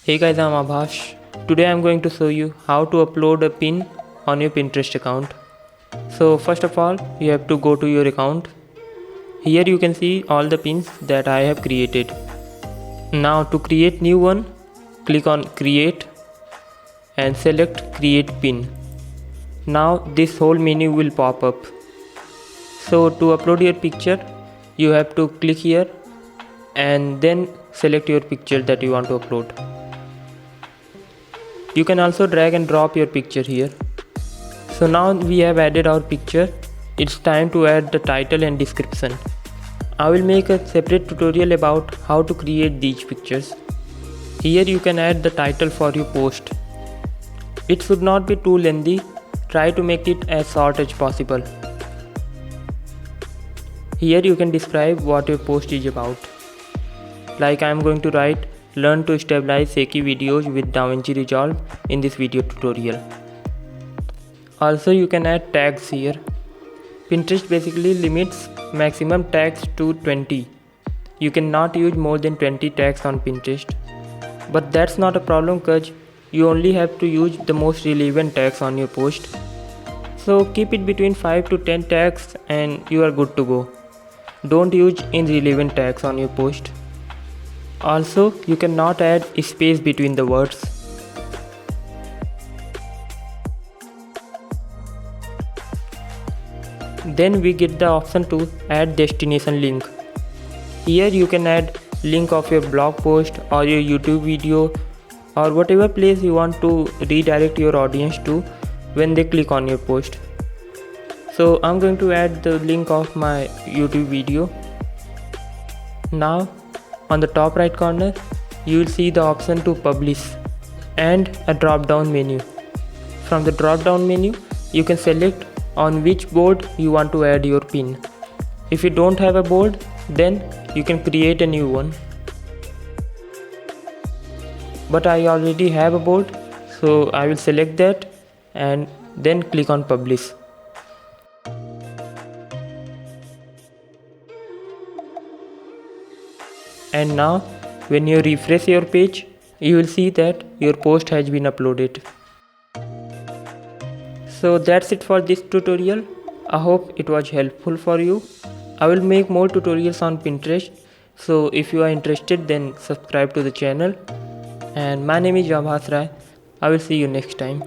Hey guys, I'm Abhash. Today I'm going to show you how to upload a pin on your Pinterest account. So first of all, you have to go to your account. Here you can see all the pins that I have created. Now to create new one, click on create and select create pin. Now this whole menu will pop up. So to upload your picture, you have to click here and then select your picture that you want to upload. You can also drag and drop your picture here. So now we have added our picture. It's time to add the title and description. I will make a separate tutorial about how to create these pictures. Here you can add the title for your post. It should not be too lengthy. Try to make it as short as possible. Here you can describe what your post is about. Like I am going to write learn to stabilize shaky videos with DaVinci Resolve in this video tutorial. Also you can add tags here. Pinterest basically limits maximum tags to 20. You cannot use more than 20 tags on Pinterest. But that's not a problem because you only have to use the most relevant tags on your post. So keep it between 5 to 10 tags and you are good to go. Don't use irrelevant tags on your post. Also, you cannot add space between the words. Then we get the option to add destination link. Here you can add link of your blog post or your YouTube video or whatever place you want to redirect your audience to when they click on your post. So I'm going to add the link of my YouTube video. Now on the top right corner, you will see the option to publish and a drop down menu. From the drop down menu, you can select on which board you want to add your pin. If you don't have a board, then you can create a new one. But I already have a board, so I will select that and then click on publish. And now when you refresh your page, you will see that your post has been uploaded. So that's it for this tutorial. I hope it was helpful for you. I will make more tutorials on Pinterest. So if you are interested, then subscribe to the channel. And my name is Abhash. I will see you next time.